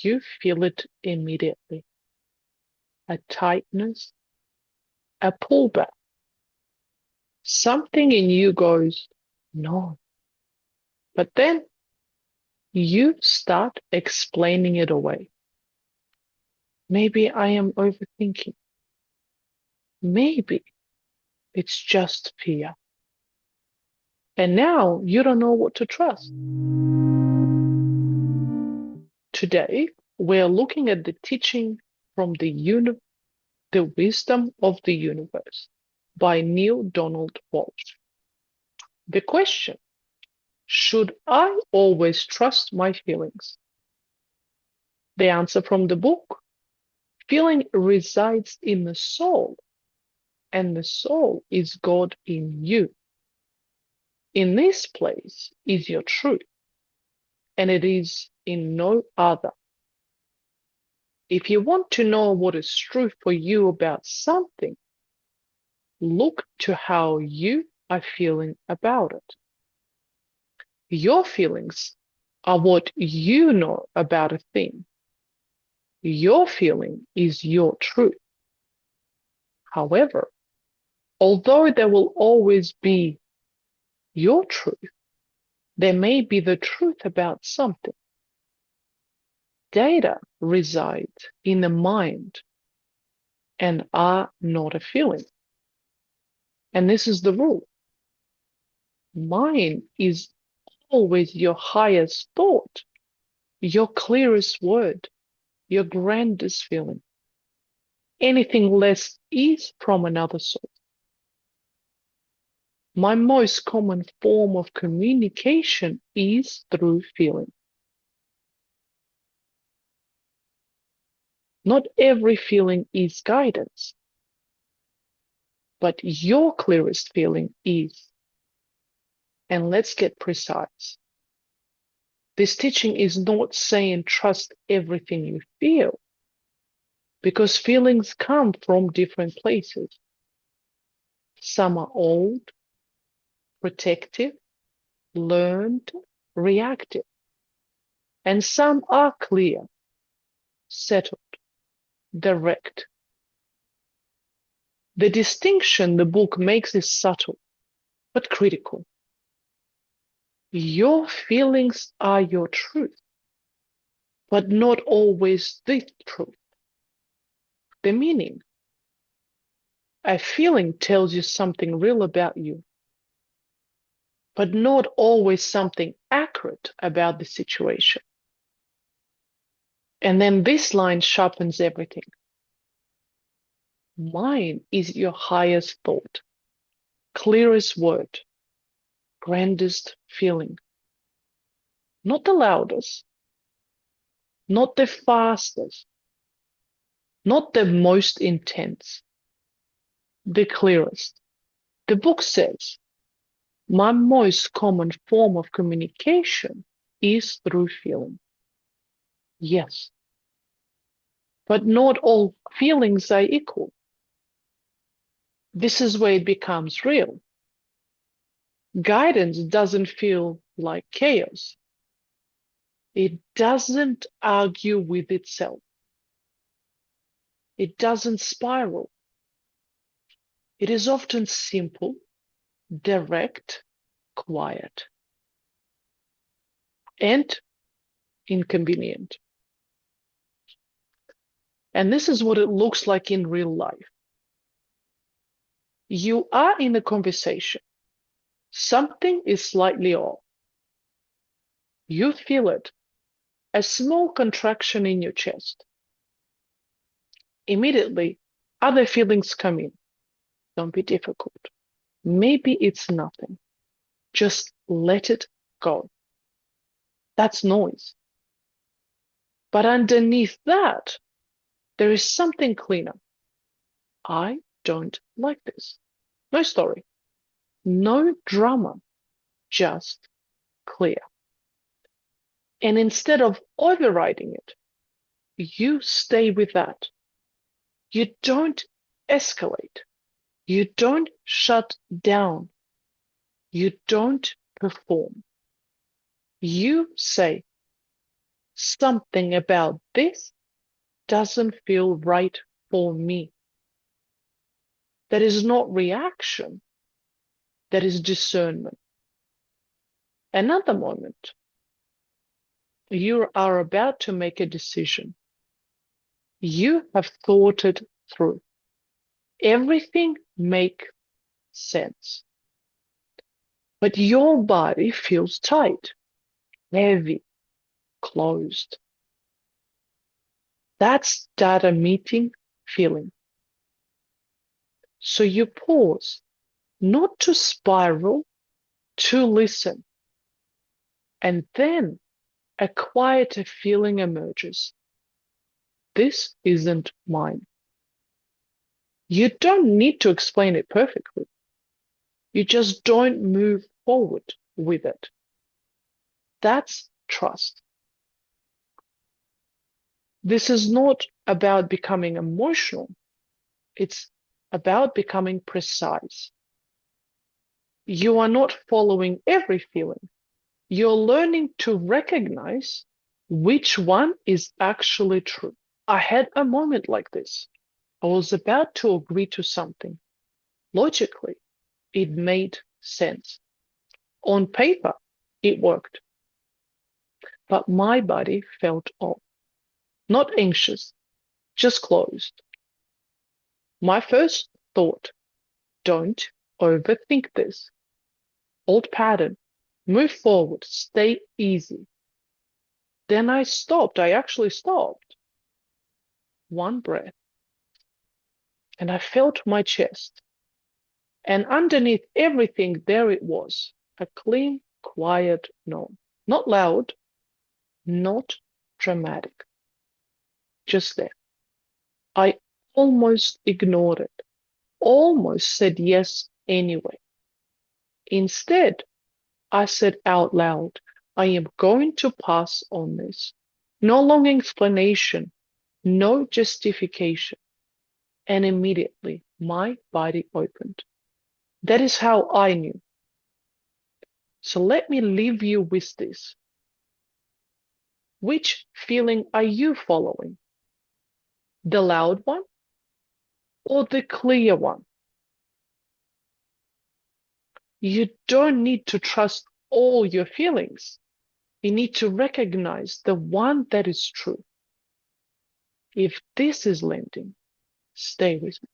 you feel it immediately. A tightness, a pullback. Something in you goes, no. But then you start explaining it away. Maybe I am overthinking. Maybe it's just fear. And now you don't know what to trust. Today, we're looking at the teaching from the Wisdom of the Universe by Neale Donald Walsch. The question, should I always trust my feelings? The answer from the book, feeling resides in the soul, and the soul is God in you. In this place is your truth, and it is in no other. If you want to know what is true for you about something, look to how you are feeling about it. Your feelings are what you know about a thing. Your feeling is your truth. However, although there will always be your truth, there may be the truth about something. Data reside in the mind and are not a feeling. And this is the rule. Mind is always your highest thought, your clearest word, your grandest feeling. Anything less is from another source. My most common form of communication is through feeling. Not every feeling is guidance, but your clearest feeling is. And let's get precise. This teaching is not saying trust everything you feel, because feelings come from different places. Some are old, protective, learned, reactive, and some are clear, settled, direct. The distinction the book makes is subtle, but critical. Your feelings are your truth, but not always the truth. The meaning. A feeling tells you something real about you, but not always something accurate about the situation. And then this line sharpens everything. Mine is your highest thought, clearest word, grandest feeling. Not the loudest, not the fastest, not the most intense, the clearest. The book says, my most common form of communication is through feeling. Yes, but not all feelings are equal. This is where it becomes real. Guidance doesn't feel like chaos. It doesn't argue with itself. It doesn't spiral. It is often simple, direct, quiet, and inconvenient. And this is what it looks like in real life. You are in a conversation. Something is slightly off. You feel it, a small contraction in your chest. Immediately, other feelings come in. Don't be difficult. Maybe it's nothing. Just let it go. That's noise. But underneath that, there is something cleaner. I don't like this. No story. No drama. Just clear. And instead of overriding it, you stay with that. You don't escalate. You don't shut down. You don't perform. You say, Something about this doesn't feel right for me. That is not reaction, that is discernment. Another moment, you are about to make a decision. You have thought it through. Everything makes sense. But your body feels tight, heavy, closed. That's data meeting feeling. So you pause, not to spiral, to listen. And then a quieter feeling emerges. This isn't mine. You don't need to explain it perfectly. You just don't move forward with it. That's trust. This is not about becoming emotional. It's about becoming precise. You are not following every feeling. You're learning to recognize which one is actually true. I had a moment like this. I was about to agree to something. Logically, it made sense. On paper, it worked. But my body felt off. Not anxious, just closed. My first thought, don't overthink this. Old pattern. Move forward. Stay easy. Then I stopped. I actually stopped. One breath. And I felt my chest. And underneath everything, there it was. A clean, quiet no. Not loud, not dramatic. Just there. I almost ignored it. Almost said yes anyway. Instead, I said out loud, I am going to pass on this. No long explanation, no justification. And immediately my body opened. That is how I knew. So let me leave you with this. Which feeling are you following? The loud one or the clear one? You don't need to trust all your feelings. You need to recognize the one that is true. If this is landing, stay with me.